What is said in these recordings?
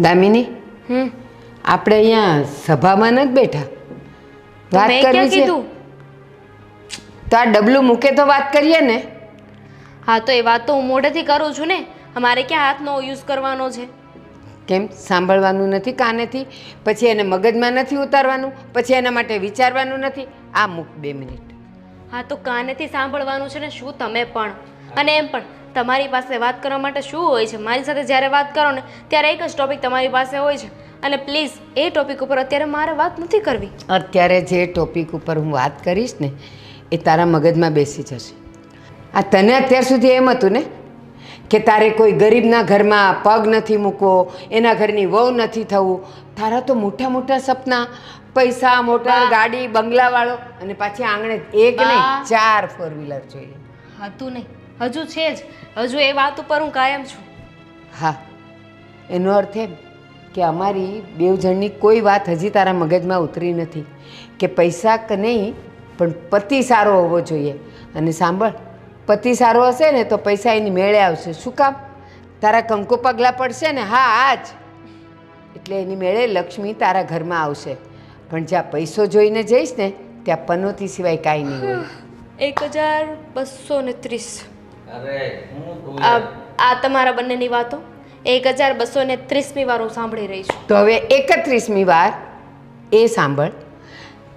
દામિની, આપણે અહીંયા સભામાં નથી બેઠા, વાત કરવી છે. તો આ ડબલું મૂકે તો વાત કરીએ ને. હા, તો એ વાત તો હું મોઢેથી કરું છું ને. અમારે ક્યાં હાથનો યુઝ કરવાનો છે? કેમ સાંભળવાનું નથી કાનેથી? પછી એને મગજમાં નથી ઉતારવાનું? પછી એના માટે વિચારવાનું નથી? આ મૂક 2 મિનિટ. હા, તો કાનેથી સાંભળવાનું છે ને. શું તમે પણ? અને એમ પણ તમારી પાસે વાત કરવા માટે શું હોય છે? મારી સાથે જ્યારે વાત કરો ને ત્યારે એક જ ટોપિક તમારી પાસે હોય છે. અને પ્લીઝ એ ટોપિક ઉપર અત્યારે મારે વાત નથી કરવી. અત્યારે જે ટોપિક ઉપર હું વાત કરીશ ને એ તારા મગજમાં બેસી જશે. આ તને અત્યાર સુધી એમ હતું ને કે તારે કોઈ ગરીબના ઘરમાં પગ નથી મૂકવો, એના ઘરની વહુ નથી થવું. તારા તો મોટા મોટા સપના, પૈસા, મોટર, ગાડી, બંગલાવાળો, અને પાછી આંગણે એક નહીં 4 4 વ્હીલર જોઈએ. હતું નહીં, હજુ છે જ. હજુ એ વાત ઉપર હું કાયમ છું. હા, એનો અર્થ એમ કે અમારી બેવ જણની કોઈ વાત હજી તારા મગજમાં ઉતરી નથી કે પૈસા કે નહીં, પણ પતિ સારો હોવો જોઈએ. અને સાંભળ, પતિ સારો હશે ને તો પૈસા એની મેળે આવશે. શું કામ? તારા કંકુ પગલાં પડશે ને, હા આજ, એટલે એની મેળે લક્ષ્મી તારા ઘરમાં આવશે. પણ જ્યાં પૈસો જોઈને જઈશ ને ત્યાં પનોતી સિવાય કાંઈ નહીં હોય. 1230. અરે હું આ તમારા બંનેની વાતો 1230મી વાર હું સાંભળી રહી છું. તો હવે 31મી વાર એ સાંભળ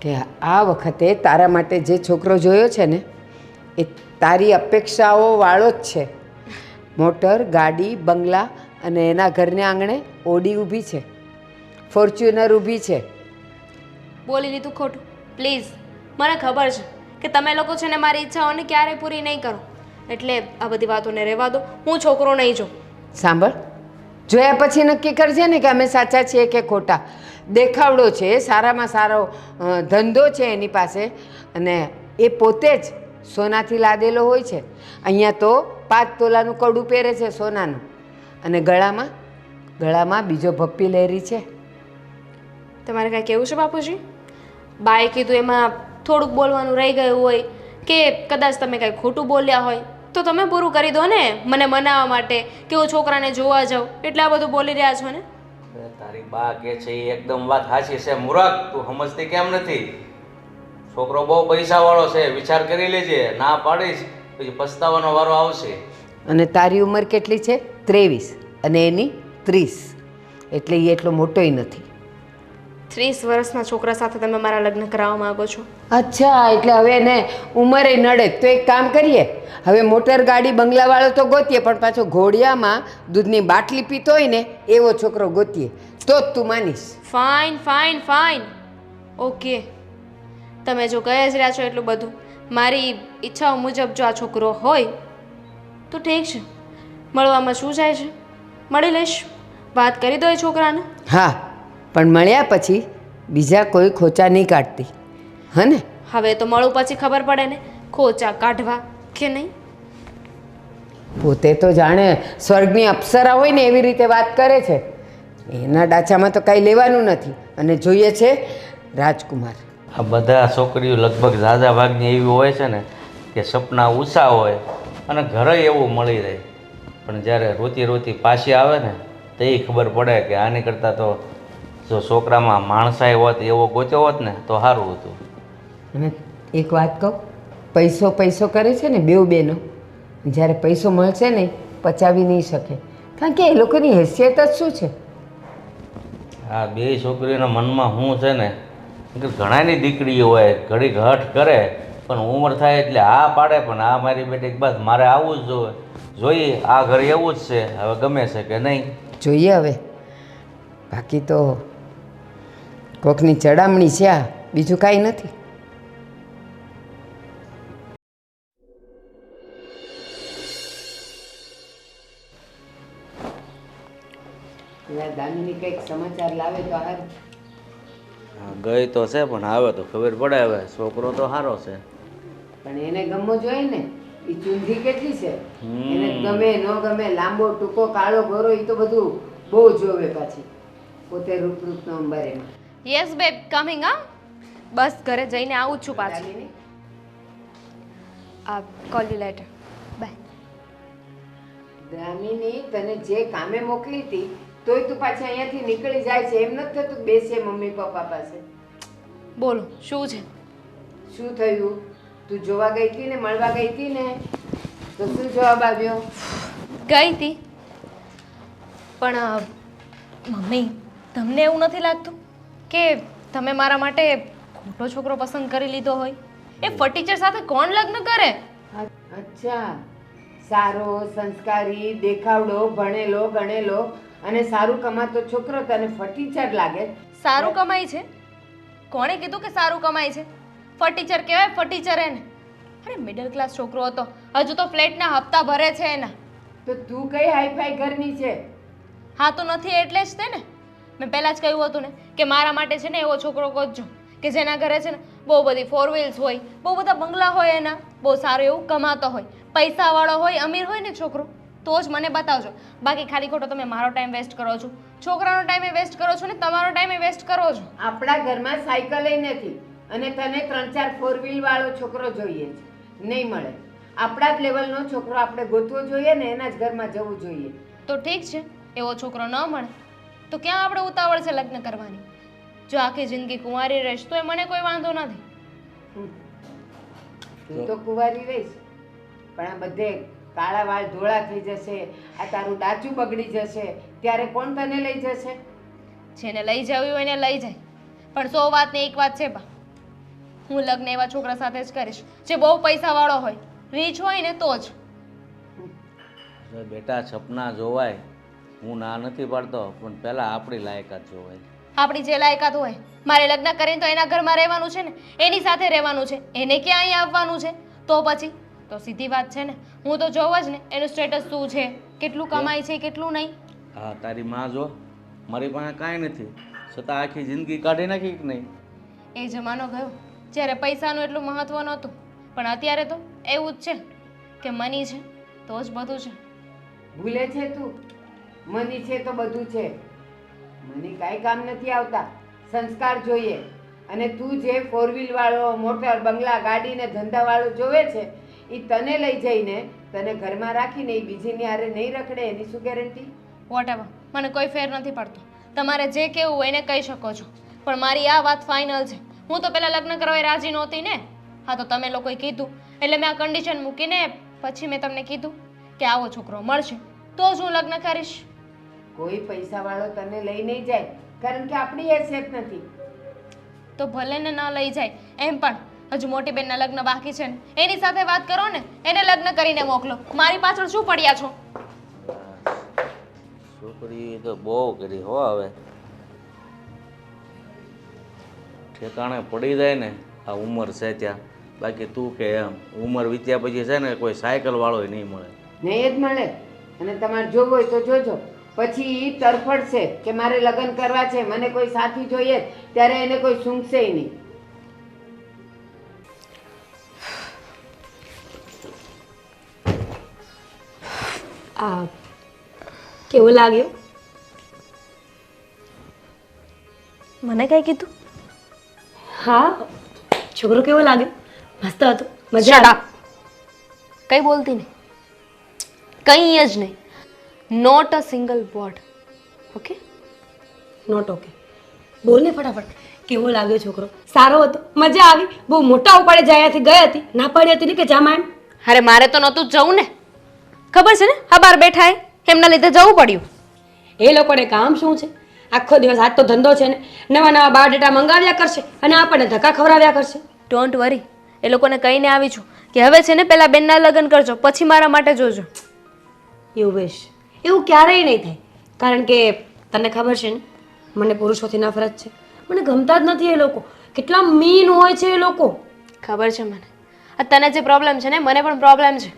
કે આ વખતે તારા માટે જે છોકરો જોયો છે ને એ તારી અપેક્ષાઓ વાળો જ છે. મોટર, ગાડી, બંગલા, અને એના ઘરને આંગણે ઓડી ઊભી છે, ફોર્ચ્યુનર ઊભી છે. બોલી લીધું ખોટું. પ્લીઝ, મને ખબર છે કે તમે લોકો છે ને મારી ઈચ્છાઓને ક્યારેય પૂરી નહીં કરો. એટલે આ બધી વાતોને રહેવા દો. હું છોકરો નહીં જોઉં. સાંભળ, જોયા પછી નક્કી કરજે ને કે અમે સાચા છીએ કે ખોટા. દેખાવડો છે, સારામાં સારો ધંધો છે એની પાસે, અને એ પોતે જ સોનાથી લાદેલો હોય છે. અહીંયા તો 5 તોલાનું કડું પહેરે છે સોનાનું, અને ગળામાં બીજો ભપ્પી લહેરી છે. તમારે કાંઈ કહેવું છે બાપુજી? બાએ કીધું એમાં થોડુંક બોલવાનું રહી ગયું હોય, કે કદાચ તમે કાંઈ ખોટું બોલ્યા હોય તો તમે પૂરું કરી દો ને, મને મનાવવા માટે કે હું છોકરાને જોવા જાઉં. એટલે આ બધું બોલી રહ્યા છો ને. તારી બા કે છે એ એકદમ વાત સાચી છે. મૂરખ, તું સમજતી કેમ નથી? છોકરો બહુ પૈસા વાળો છે, વિચાર કરી લેજે. ના પાડીશ પછી પસ્તાવાનો વારો આવશે. અને તારી ઉંમર કેટલી છે? 23, અને એની 30, એટલે એ એટલો મોટોય નથી. 30 વર્ષના છોકરા સાથે તમે મારા લગ્ન કરાવવા માંગો છો? અચ્છા, એટલે હવે એને ઉંમરે નડે. તો એક કામ કરીએ, હવે મોટર, ગાડી, બંગલાવાળો તો ગોતીએ, પણ પાછો ઘોડિયામાં દૂધની બાટલી પીતો હોય ને એવો છોકરો ગોતીએ, તો જ તું માનીશ. Fine fine fine, okay. તમે જો કહી જ રહ્યા છો એટલું બધું, મારી ઈચ્છાઓ મુજબ જો આ છોકરો હોય તો ઠીક છે. મળવામાં શું જાય છે? મળી લઈશ. વાત કરી દો એ છોકરાને. હા, પણ મળ્યા પછી બીજા કોઈ ખોચા નહીં કાઢતી, હા ને? હવે તો મળું પછી ખબર પડે ને ખોચા કાઢવા કે નહીં. પોતે તો જાણે સ્વર્ગની અપ્સરા હોય ને એવી રીતે વાત કરે છે. એના ડાચામાં તો કાંઈ લેવાનું નથી, અને જોઈએ છે રાજકુમાર. આ બધા છોકરીઓ લગભગ ઝાઝા ભાગની એવી હોય છે ને કે સપના ઊંચા હોય અને ઘરે એવું મળી રહે, પણ જ્યારે રોતી રોતી પાછી આવે ને તો એ ખબર પડે કે આની કરતાં તો જો છોકરામાં માણસાઈ હોત એવો ગોત્યો હોત ને તો સારું હતું. અને એક વાત કહું, પૈસો પૈસો કરે છે ને બેવ બેનો, જ્યારે પૈસો મળશે ને પચાવી નહીં શકે, કારણ કે એ લોકોની હેસિયત જ શું છે. આ બે છોકરીઓના મનમાં શું છે ને કે ઘણાની દીકરીઓ હોય ઘડીક હઠ કરે, પણ ઉંમર થાય એટલે આ પાડે, પણ આ મારી બેટી બસ મારે આવું જ જોઈએ. આ ઘર એવું જ છે, હવે ગમે છે કે નહીં જોઈએ હવે. બાકી તો કોકની ચડામણી છે આ, બીજું કાંઈ નથી. દામિની કંઈક સમાચાર લાવે તો હારું. ગઈ તો છે પણ આવે તો ખબર પડે. હવે છોકરો તો સારો છે, પણ એને ગમવો જોઈએ ને. એ ચૂંધી કેટલી છે, એને ગમે ન ગમે, લાંબો ટૂંકો, કાળો ગોરો, એ તો બધું બહુ જોવે. પાછી પોતે રૂપ રૂપનો અંબારેમાં. Yes બેબ, coming. હા, બસ ઘરે જઈને આવું જ છું પાછી. Call you later. Bye. Damini તને જે કામે મોકલી હતી તોય તું પાછી અહીંયાથી નીકળી જાય છે. એમ નથી થતું બેસે મમ્મી પપ્પા પાસે. બોલો શું છે? શું થયું? તું જોવા ગઈ હતી ને, મળવા ગઈ હતી ને, તો શું જવાબ આવ્યો? ગઈ હતી પણ મમ્મી તમને એવું નથી લાગતું કે તમે મારા માટે ખોટો છોકરો પસંદ કરી લીધો હોય? એ ફર્ટીચર સાથે કોણ લગ્ન કરે? અચ્છા, સારો, સંસ્કારી, દેખાવડો, ભણેલો ગણેલો અને સારું કમાતો છોકરો તને ફર્ટીચર લાગે? સારું કમાય છે? કોણે કીધું કે સારું કમાય છે? ફર્ટીચર કહેવાય ફર્ટીચર એને. અરે મિડલ ક્લાસ છોકરો હતો, હજુ તો ફ્લેટના હપ્તા ભરે છે એના. તો તું કઈ હાઈફાઈ ઘરની છે? હા તો નથી એટલે જ તે ને મેં પહેલાં જ કહ્યું હતું ને કે મારા માટે છે ને એવો છોકરો ગોતજો કે જેના ઘરે છે ને બહુ બધી 4 વ્હીલ્સ હોય, બહુ બધા બંગલા હોય, એના બહુ સારું એવું કમાતો હોય, પૈસાવાળો હોય, અમીર હોય ને છોકરો, તો જ મને બતાવજો. બાકી ખાલી ખોટો તમે મારો ટાઈમ વેસ્ટ કરો છો, છોકરાનો ટાઈમ વેસ્ટ કરો છો ને તમારો ટાઈમ વેસ્ટ કરો છો. આપણા ઘરમાં સાયકલ નથી અને તને 3-4 4 વ્હીલ વાળો છોકરો જોઈએ છે. નહીં મળે. આપણા જ લેવલનો છોકરો આપણે ગોતવો જોઈએ ને એના જ ઘરમાં જવું જોઈએ. તો ઠીક છે, એવો છોકરો ન મળે તો ક્યાં આપણે ઉતાવળ છે લગ્ન કરવાની? જો આખી જિંદગી કુંવારી રહીશ તો એ મને કોઈ વાંધો નથી. તું તો કુંવારી રહીશ પણ આ બધે કાળા વાળ ધોળા થઈ જશે, આ તારું ડાચું બગડી જશે, ત્યારે કોણ તને લઈ જશે? જેને લઈ જવી હોય એને લઈ જાય, પણ 100 વાત ને એક વાત છે બા, હું લગ્ન એવા છોકરા સાથે જ કરીશ જે બહુ પૈસાવાળો હોય, રીચ હોય ને તો જ. બેટા સપના જોવાય, હું ના નથી પાડતો, પણ પહેલાં આપણી લાયકાત જોવાય. આપણી જે લાયકાત હોય, મારે લગ્ન કરીને તો એના ઘરમાં રહેવાનું છે ને, એની સાથે રહેવાનું છે, એને ક્યાં અહીં આવવાનું છે? તો પછી તો સીધી વાત છે ને, હું તો જોઉં જ ને એનું સ્ટેટસ શું છે, કેટલું કમાય છે, કેટલું નહીં. હા, તારી માં જો, મારી પાસે કાંઈ નથી છતાં આખી જિંદગી કાઢી નાખી કે નહીં? એ જમાનો ગયો જ્યારે પૈસાનું એટલું મહત્વ નહોતું, પણ અત્યારે તો એવું જ છે કે મની છે તો જ બધું છે. ભૂલે છે તું, મની છે તો બધું છે. મની કાંઈ કામ નથી આવતા, સંસ્કાર જોઈએ. અને તું જે 4 વ્હીલ વાળો, મોટર, બંગલા, ગાડી ને ધંધા વાળો જોવે છે એ તને લઈ જઈને તને ઘરમાં રાખીને એ બીજીની હારે નહીં રખડે એની શું ગેરંટી? વોટેવર, મને કોઈ ફેર નથી પડતો. તમારે જે કહેવું હોય એને કહી શકો છો, પણ મારી આ વાત ફાઇનલ છે. હું તો પહેલાં લગ્ન કરવા રાજી નહોતી ને. હા તો તમે લોકોએ કીધું એટલે મેં આ કન્ડિશન મૂકીને પછી મેં તમને કીધું કે આવો છોકરો મળશે તો જ હું લગ્ન કરીશ. કોઈ પૈસાવાળો તને લઈ નહીં જાય, કારણ કે આપણી હેસિયત નથી. તો ભલે ને ન લઈ જાય, એમ પણ હજુ મોટી બેનના લગ્ન બાકી છે ને, એની સાથે વાત કરો ને, એને લગ્ન કરીને મોકલો. મારી પાછળ શું પડ્યા છો? છોકરી તો બહુ કરી હો, હવે ઠેકાણે પડી જાય ને આ ઉંમર છે ત્યાં. બાકી તું કે એમ ઉંમર વીત્યા પછી છે ને કોઈ સાયકલ વાળો નહીં મળે. નહીં જ મળે. અને તમારે જોવું હોય તો જોજો, પછી ઈ તરફડશે કે મારે લગ્ન કરવા છે, મને કોઈ સાથી જોઈએ, ત્યારે એને કોઈ સૂંઘશે નહીં. આ કેવું લાગ્યું? મને કઈ કીધું? હા, છોકરો કેવો લાગ્યો? મસ્ત હતો, મજા આવી. કઈ બોલતી નહીં, કંઈ જ નહીં, not a single word. Okay? Not okay. બોલ ને ફટાફટ. કેવો લાગ્યો છોકરો? સારો હતો, મજા આવી. બહુ મોટા ઉપાડે જાયાથી ગઈ હતી, ના પાડી હતી ને કે જામાં એમ. અરે મારે તો નહોતું જ જવું ને, ખબર છે ને, આ બાર બેઠા એમના લીધે જવું પડ્યું. એ લોકોને કામ શું છે? આખો દિવસ આજ તો ધંધો છે ને, નવા નવા બાયોડેટા મંગાવ્યા કરશે અને આપણને ધક્કા ખવડાવ્યા કરશે. ડોન્ટ વરી, એ લોકોને કહીને આવી છું કે હવે છે ને પેલા બેનના લગ્ન કરજો, પછી મારા માટે જોજો. એવું વેશ, એવું ક્યારેય નહીં થાય. કારણ કે તને ખબર છે ને, મને પુરુષોથી નફરત છે. મને ગમતા જ નથી એ લોકો. કેટલા મીન હોય છે એ લોકો. ખબર છે મને. આ તને જે પ્રોબ્લેમ છે ને, મને પણ પ્રોબ્લેમ છે.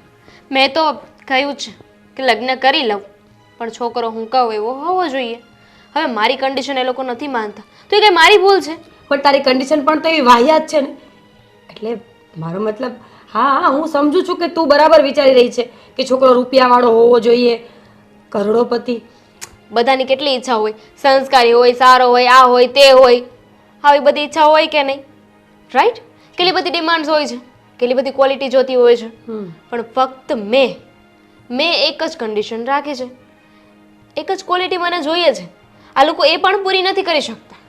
મેં તો કહ્યું જ છે કે લગ્ન કરી લઉં, પણ છોકરો હું કહું એવો હોવો જોઈએ. હવે મારી કન્ડિશન એ લોકો નથી માનતા તો એ કંઈ મારી ભૂલ છે? પણ તારી કન્ડિશન પણ તો એવી વાહિયાત છે ને. એટલે મારો મતલબ, હા હું સમજુ છું કે તું બરાબર વિચારી રહી છે કે છોકરો રૂપિયાવાળો હોવો જોઈએ, કરોડોપતિ. બધાની કેટલી ઈચ્છા હોય, સંસ્કારી હોય, સારો હોય, આ હોય તે હોય. આવી બધી ઈચ્છા હોય કે નહીં? રાઈટ? કેટલી બધી ડિમાન્ડ્સ હોય છે, કેટલી બધી ક્વોલિટી જોતી હોય છે. પણ ફક્ત મેં એક જ કન્ડિશન રાખી છે, એક જ ક્વોલિટી મને જોઈએ છે. આ લોકો એ પણ પૂરી નથી કરી શકતા.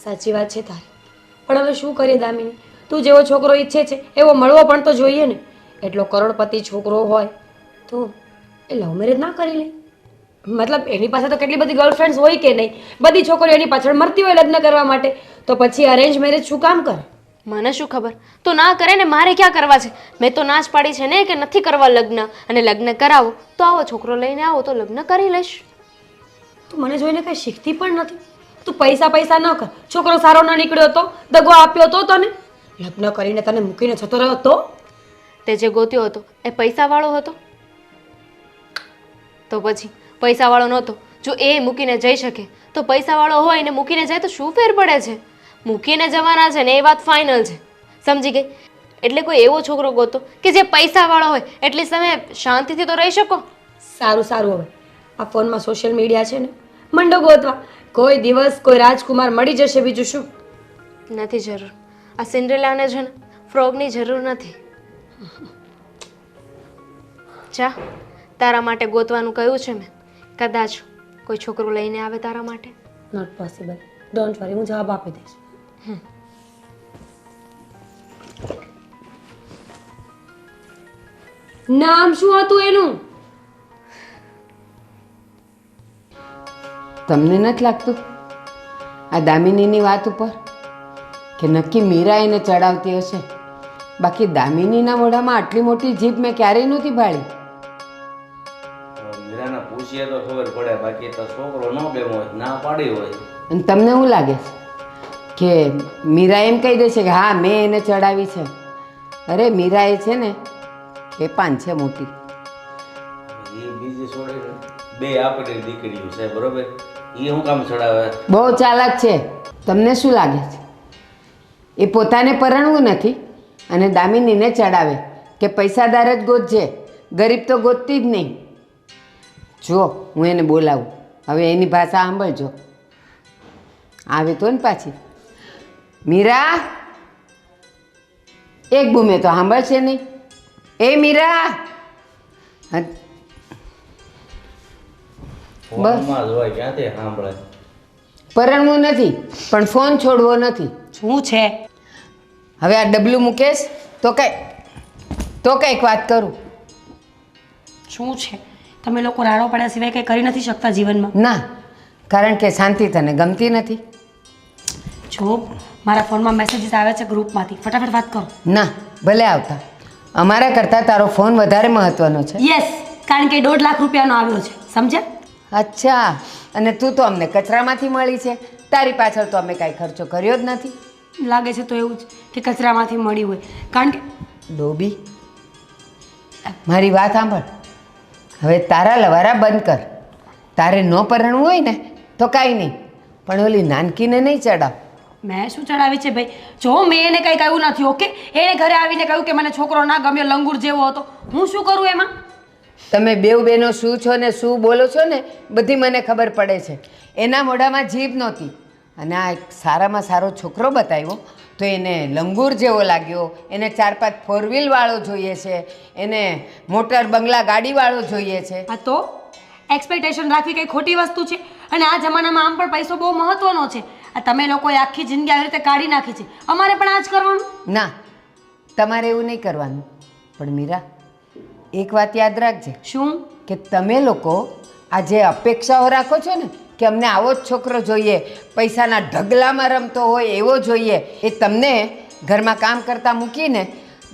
સાચી વાત છે તારી, પણ હવે શું કરીએ દામિની, તું જેવો છોકરો ઈચ્છે છે એવો મળવો પણ તો જોઈએ ને. એટલો કરોડપતિ છોકરો હોય તો એ લવ મેરેજ ના કરી લે? મતલબ એની પાસે તો કેટલી બધી ગર્લફ્રેન્ડ્સ હોય કે નહીં, બધી છોકરીઓ એની પાછળ મરતી હોય લગ્ન કરવા માટે, તો પછી અરેન્જ મેરેજ શું કામ કરે? મને શું ખબર, તો ના કરે ને, મારે ક્યાં કરવા છે? મેં તો ના જ પાડી છે ને કે નથી કરવા લગ્ન, અને લગ્ન કરાવો તો આવો છોકરો લઈને આવો તો લગ્ન કરી લઈશ. તું મને જોઈને કઈ શીખતી પણ નથી. તું પૈસા પૈસા ન કર, છોકરો સારો ન નીકળ્યો તો, દગો આપ્યો તો તને, લગ્ન કરીને તને મૂકીને જતો રહ્યો તો? તે જે ગોત્યો હતો એ પૈસાવાળો હતો? તો પછી પૈસાવાળો નહોતો. જો એ મૂકીને જઈ શકે તો પૈસાવાળો હોય ને મૂકીને જાય તો શું ફેર પડે છે? મૂકીને જવાના છે ને, એ વાત ફાઇનલ છે. સમજી ગઈ? એટલે કોઈ એવો છોકરો ગોતો કે જે પૈસાવાળો હોય, એટલીસ્ટ તમે શાંતિથી તો રહી શકો. સારું સારું, હવે આ ફોનમાં સોશિયલ મીડિયા છે ને, મંડો ગોતવા. કોઈ દિવસ કોઈ રાજકુમાર મળી જશે, બીજું શું. નથી જરૂર. આ સિન્ડ્રેલાને છે ને ફ્રોગની જરૂર નથી. જા, તારા માટે ગોતવાનું કહ્યું છે મેં. કદાચ કોઈ છોકરો લઈને આવે તારા માટે. Not possible. ડોન્ટ વરી, હું જવાબ આપી દઈશ. નામ શું હતું એનું? તમને નથી લાગતું આ દામિનીની વાત ઉપર કે નક્કી મીરા એને ચડાવતી હશે? બાકી દામિનીના મોઢામાં આટલી મોટી જીભ મેં ક્યારેય નહોતી ભાળી. મીરાને પૂછીએ તો ખબર પડે, બાકી તો છોકરો ન ગમ્યો હોય, ના પાડી હોય. અને તમને શું લાગે છે કે મીરા એમ કહી દેશે કે હા મેં એને ચડાવી છે? અરે મીરા એ છે ને ખેપાન છે મોટી. એ બીજી છોડી બે આપણી દીકરીઓ છે, બરોબર? એ શું કામ ચડાવે? બહુ ચાલાક છે. તમને શું લાગે છે? એ પોતાને પરણવું નથી અને દામિનીને ચડાવે કે પૈસાદાર જ ગોતજે, ગરીબ તો ગોતતી જ નહીં. જો હું એને બોલાવું, હવે એની ભાષા સાંભળજો. આવે તો ને પાછી મીરા, એક બૂમે તો સાંભળશે નહીં. એ મીરા! ફોનમાં જ હોય, ક્યાંથી સાંભળે? પરણવું નથી પણ ફોન છોડવો નથી. શું છે? હવે આ ડબલું મૂકેશ તો કંઈક વાત કરું. શું છે? તમે લોકો રાડો પડ્યા સિવાય કંઈ કરી નથી શકતા જીવનમાં? ના, કારણ કે શાંતિ તને ગમતી નથી. જો મારા ફોનમાં મેસેજીસ આવે છે ગ્રુપમાંથી, ફટાફટ વાત કરો. ના, ભલે આવતા. અમારા કરતાં તારો ફોન વધારે મહત્વનો છે. યસ, કારણ કે 1.5 લાખ રૂપિયાનો આવ્યો છે, સમજ્યા? અચ્છા, અને તું તો અમને કચરામાંથી મળી છે. તારી પાછળ તો અમે કાંઈ ખર્ચો કર્યો જ નથી. લાગે છે તો એવું જ કે કચરામાંથી મળી હોય, કારણ કે ડોબી, મારી વાત સાંભળ. હવે તારા લવારા બંધ કર. તારે ન પરણવું હોય ને તો કાંઈ નહીં, પણ ઓલી નાનકીને નહીં ચડાવ. મેં શું ચડાવી છે ભાઈ? જો મેં એને કંઈ કહ્યું નથી, ઓકે? એને ઘરે આવીને કહ્યું કે મને છોકરો ના ગમ્યો, લંગૂર જેવો હતો. હું શું કરું એમાં? તમે બેઉ બહેનો શું છો ને શું બોલો છો ને બધી મને ખબર પડે છે. એના મોઢામાં જીભ નહોતી અને આ એક સારામાં સારો છોકરો બતાવ્યો તો એને લંગૂર જેવો લાગ્યો. એને 4-5 4 વ્હીલવાળો જોઈએ છે, એને મોટર બંગલા ગાડીવાળો જોઈએ છે. હા, તો એક્સપેક્ટેશન રાખવી કંઈ ખોટી વસ્તુ છે? અને આ જમાનામાં આમ પણ પૈસો બહુ મહત્વનો છે. આ તમે લોકોએ આખી જિંદગી આવી રીતે કાઢી નાખી છે, અમારે પણ આ જ કરવાનું? ના, તમારે એવું નહીં કરવાનું. પણ મીરા, એક વાત યાદ રાખજે. શું? કે તમે લોકો આ જે અપેક્ષાઓ રાખો છો ને કે અમને આવો જ છોકરો જોઈએ, પૈસાના ઢગલામાં રમતો હોય એવો જોઈએ, એ તમને ઘરમાં કામ કરતા મૂકીને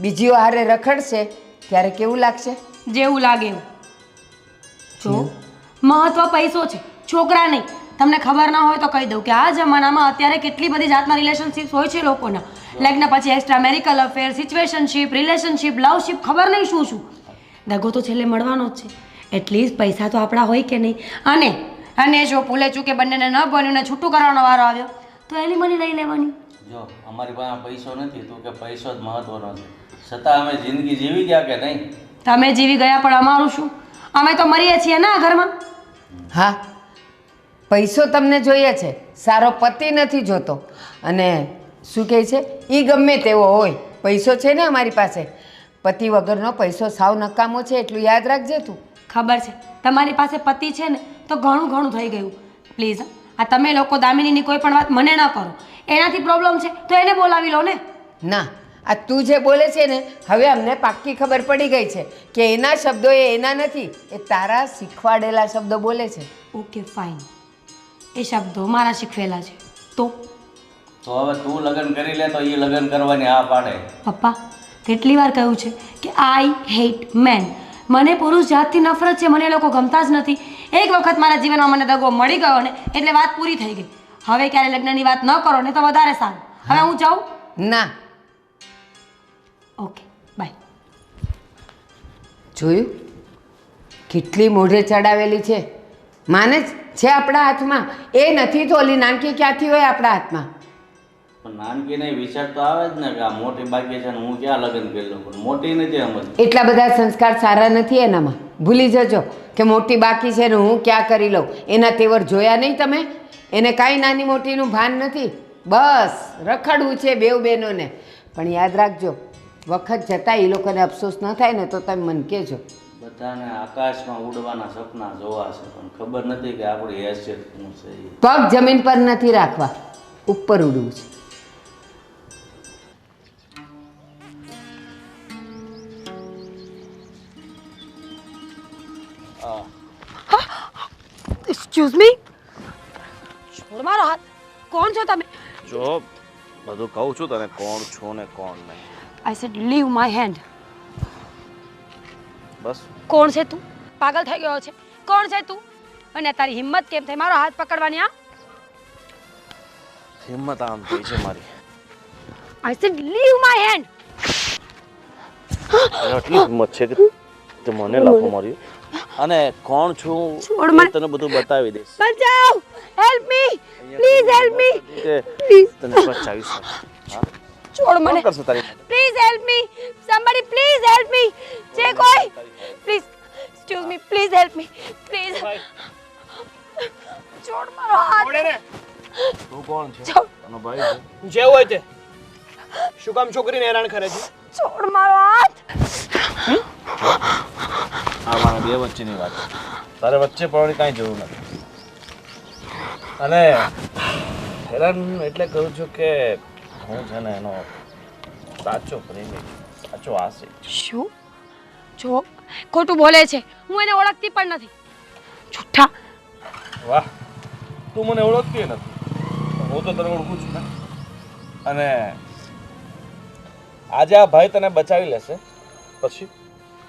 બીજીઓ હારે રખડશે ત્યારે કેવું લાગશે? જેવું લાગે એવું. જો મહત્વ પૈસો છે, છોકરા નહીં. તમને ખબર ના હોય તો કહી દઉં કે આ જમાનામાં અત્યારે કેટલી બધી જાતના રિલેશનશિપ હોય છે લોકોના. લગ્ન પછી એક્સ્ટ્રા મેરિકલ અફેર, સિચ્યુએશનશિપ, રિલેશનશિપ, લવશિપ, ખબર નહીં શું શું. દગો તો છેલ્લે મળવાનો જ છે. એટલીસ્ટ પૈસા તો આપણા હોય કે નહીં? અને જો ભૂલે ચૂકે બંનેને ન બન્યું ને છૂટું કરવાનો વારો આવ્યો તો એલિમની લઈ લેવાની. જો અમારી પાસે પૈસો નથી, તો કે પૈસો જ મહત્વનો છે, છતાં અમે જિંદગી જીવી ગયા કે નહીં? તમે જીવી ગયા પણ અમારું શું? અમે તો મરીએ છીએ ને આ ઘરમાં. હા, પૈસો તમને જોઈએ છે, સારો પતિ નથી જોતો. અને શું કહે છે, એ ગમે તેવો હોય, પૈસો છે ને અમારી પાસે, પતિ વગરનો પૈસો સાવ નકામો છે એટલું યાદ રાખજે તું. ખબર છે તમારી પાસે પતિ છે ને તો ઘણું ઘણું થઈ ગયું. પ્લીઝ આ તમે લોકો દામિનીની કોઈ પણ વાત મને ન કરો. એનાથી પ્રોબ્લેમ છે તો એને બોલાવી લો ને. ના, આ તું જે બોલે છે ને હવે અમને પાક્કી ખબર પડી ગઈ છે કે એના શબ્દો એ એના નથી, એ તારા શીખવાડેલા શબ્દો બોલે છે. ઓકે ફાઇન, એ શબ્દો મારા શીખવેલા છે તો હવે તું લગ્ન કરી લે તો એ લગ્ન કરવાની હા પાડે. પપ્પા કેટલી વાર કહ્યું છે કે આઈ હેટ મેન. મને પુરુષ જાતથી નફરત છે, મને એ લોકો ગમતા જ નથી. એક વખત મારા જીવનમાં મને દગો મળી ગયો ને એટલે વાત પૂરી થઈ ગઈ. હવે ક્યારે લગ્નની વાત ન કરો ને તો વધારે સારું. હવે હું જાઉં? ના, ઓકે બાય. જોયું કેટલી મોઢે ચડાવેલી છે. માને છે આપણા હાથમાં, એ નથી તો ઓલી નાનકી ક્યાંથી હોય આપણા હાથમાં. પણ નાનકીને વિચાર તો આવે જ ને કે આ મોટી બાકી છે ને હું ક્યાં લગ્ન કરી લઉં, પણ મોટી નથી સમજ. એટલા બધા સંસ્કાર સારા નથી એનામાં. ભૂલી જજો કે મોટી બાકી છે ને હું ક્યાં કરી લઉં. એના તેવર જોયા નહીં તમે? એને કાંઈ નાની મોટીનું ભાન નથી, બસ રખડવું છે બેવ બહેનોને. પણ યાદ રાખજો, વખત જતાં એ લોકોને અફસોસ ન થાય ને તો તમે મને કહેજો. બધાને આકાશમાં ઉડવાના સપના જોવા છે પણ ખબર નથી કે આપણી હેસિયત શું છે એ. પગ જમીન પર નથી રાખવા, ઉપર ઉડવું છે. એક્સક્યુઝ મી, છોડ મારો હાથ. કોણ છો તમે? જો બધું કહું છું તને કોણ છો ને કોણ નહીં. I said leave my hand. બસ કોણ છે તું? પાગલ થઈ ગયો છે? કોણ છે તું? અને તારી હિંમત કેમ થઈ મારો હાથ પકડવાની? આ હિંમત આમ થઈ છે મારી. I said leave my hand. આટલી હિંમત છે કે તે મને લાફો માર્યો. અને કોણ છું છોડ એ મને. તને બધું બતાવી દઈશ. બચાવ! Help me please, help me કે પ્લીઝ. તને બચાવીશ. હા છોડ મને કોણ કરશે તારી મદદ? Please help me. Somebody please help me. જે કોઈ please excuse me, please help me please. છોડ મારો હાથ. તું કોણ છે? છોડ. તારો ભાઈ છે? જે હોય તે શું કામ છોકરીને હેરાન કરે છે? છોડ મારો હાથ. આ મારા બે વચ્ચેની વાત છે. તારે વચ્ચે પડવાની કાંઈ જરૂર નથી. અને હેરાન એટલે કરું છું કે હું છે ને એનો સાચો પ્રેમી છું, સાચો આશિક. શું? જો ખોટું બોલે છે. હું એને ઓળખતી પણ નથી. જુઠ્ઠા. વાહ, તું મને ઓળખતી નથી, હું તો તને ઓળખું છું ને. અને આજે આ ભાઈ તને બચાવી લેશે, પછી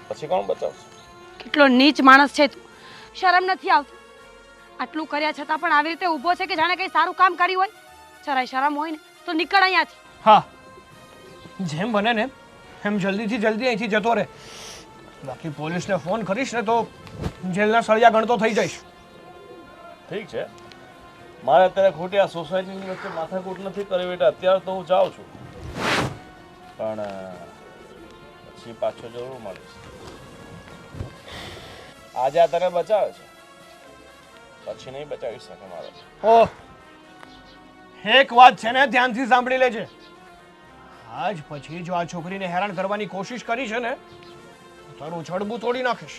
પછી કોણ બચાવશે? કેટલો નીચ માણસ છે તું. શરમ નથી આવતી? આટલું કર્યા છતાં પણ આવી રીતે ઊભો છે કે જાણે કંઈ સારું કામ કર્યું હોય. જરાય શરમ હોય ને તો નીકળ અહીંયાથી. હા, જેમ બને ને એમ જલ્દીથી જલ્દી અહીંથી જતો રહે. બાકી પોલીસને ફોન કરીશ ને તો જેલના સળિયા ગણતો થઈ જઈશ. ઠીક છે, મારે અત્યારે ખોટી આ સોસાયટીની વચ્ચે માથાકૂટ નથી કરવી એટલે અત્યારે તો હું જાઉં છું, પણ પછી પાછો જરૂર મળીશ. આજે આ તને બચાવે છે, પછી નહીં બચાવી શકે મારે. ઓહ, એક વાત છે ને ધ્યાનથી સાંભળી લેજે. આજ પછી જો આ છોકરીને હેરાન કરવાની કોશિશ કરી છે ને તો તારું જડબું તોડી નાખીશ.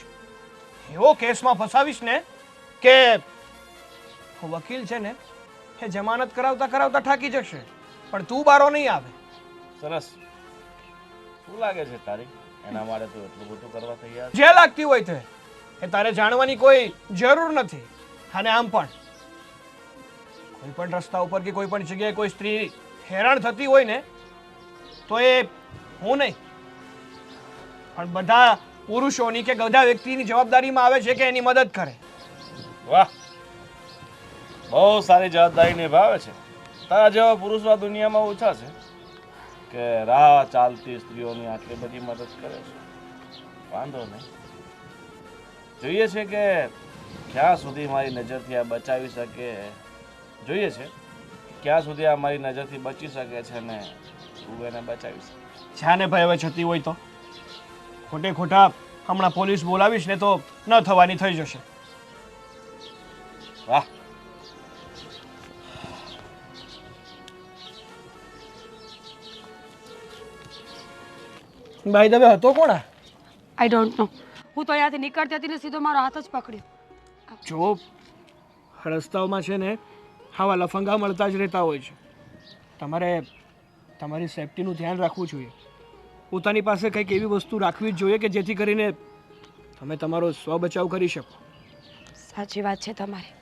એવો કેસમાં ફસાવીશ ને કે વકીલ છે ને એ જમાનત કરાવતા કરાવતા થાકી જશે, પણ તું બારો નહીં આવે. સરસ. શું લાગે છે તારી એના માટે તું એટલું બધું કરવા તૈયાર? જે લાગતી હોય તે એ તારે જાણવાની કોઈ જરૂર નથી. અને આમ પણ કોઈ પણ રસ્તા ઉપર કે કોઈ પણ જગ્યાએ કોઈ સ્ત્રી હેરાન થતી હોય ને તો એ હું નહીં પણ બધા પુરુષોની કે ગધા વ્યક્તિની જવાબદારીમાં આવે છે કે એની મદદ કરે. વાહ, બહુ સારી જવાબદારી નિભાવે છે. તારા જેવા પુરુષો આ દુનિયામાં ઓછા છે કે રાહ ચાલતી સ્ત્રીઓની આટલી બધી મદદ કરે છે. વાંધો નહીં, જોઈએ છે કે ક્યાં સુધી મારી નજરથી આ બચાવી શકે, જોઈએ છે ક્યાં સુધી આ મારી નજરથી બચી શકે છે ને તું એને બચાવી શકે. જાને ભાઈ હવે જતી હોય તો ખોટે ખોટા હમણાં પોલીસ બોલાવીશ ને તો ન થવાની થઈ જશે. વાહ, બાય ધ વે હતો કોણ આ? I don't know. હું તો અહીંયાથી નીકળતી હતી ને સીધો મારો હાથ જ પકડ્યો. જો રસ્તાઓમાં છે ને આવા લફંગા મળતા જ રહેતા હોય છે. તમારે તમારી સેફટીનું ધ્યાન રાખવું જોઈએ. પોતાની પાસે કંઈક એવી વસ્તુ રાખવી જ જોઈએ કે જેથી કરીને તમે તમારો સ્વ બચાવ કરી શકો. સાચી વાત છે તમારી.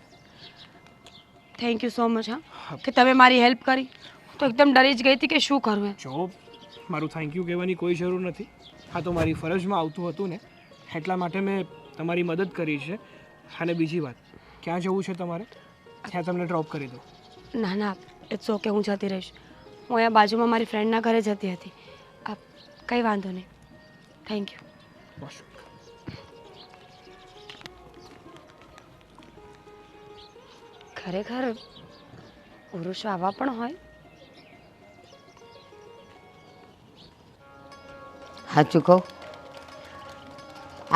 થેન્ક યુ સો મચ હા કે તમે મારી હેલ્પ કરી. હું તો એકદમ ડરી જ ગઈ હતી કે શું કરવું. જો મારું થેન્ક યુ કહેવાની કોઈ જરૂર નથી. આ તો મારી ફરજમાં આવતું હતું ને એટલા માટે મેં તમારી મદદ કરી છે. અને બીજી વાત, ક્યાં જવું છે તમારે? ત્યાં તમને ડ્રોપ કરી દઉં. ના ના, ઇટ્સ ઓકે, હું જતી રહીશ. હું અહીંયા બાજુમાં મારી ફ્રેન્ડના ઘરે જતી હતી. કંઈ વાંધો નહીં. Thank you. બસ. ખરેખર પુરુષો આવા પણ હોય? સાચું કહું,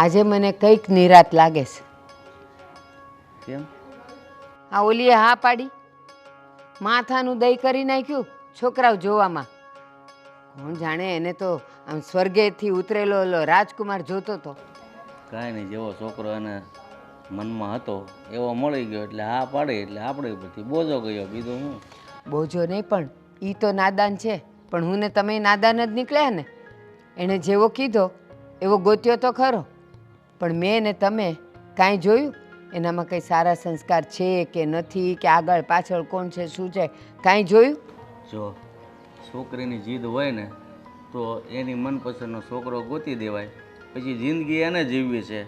આજે મને કંઈક નિરાત લાગે છે. કેમ? આ ઓલીએ હા પાડી, માથાનું દહીં કરી નાખ્યું છોકરાઓ જોવામાં. કોણ જાણે, એને તો આમ સ્વર્ગેથી ઉતરેલો ઓલો રાજકુમાર જોતો હતો. કાંઈ નહીં, જેવો છોકરો એને મનમાં હતો એવો મળી ગયો એટલે હા પાડે એટલે આપણે પછી બોજો ગયો. બીજું હું બોજો નહીં, પણ એ તો નાદાન છે. પણ હું ને તમે નાદાન જ નીકળ્યા ને. એણે જેવો કીધો એવો ગોત્યો તો ખરો, પણ મેં ને તમે કાંઈ જોયું એનામાં કંઈ સારા સંસ્કાર છે કે નથી, કે આગળ પાછળ કોણ છે શું છે, કાંઈ જોયું? જો છોકરીની જીદ હોય ને તો એની મનપસંદનો છોકરો ગોતી દેવાય. પછી જિંદગી એને જીવવી છે,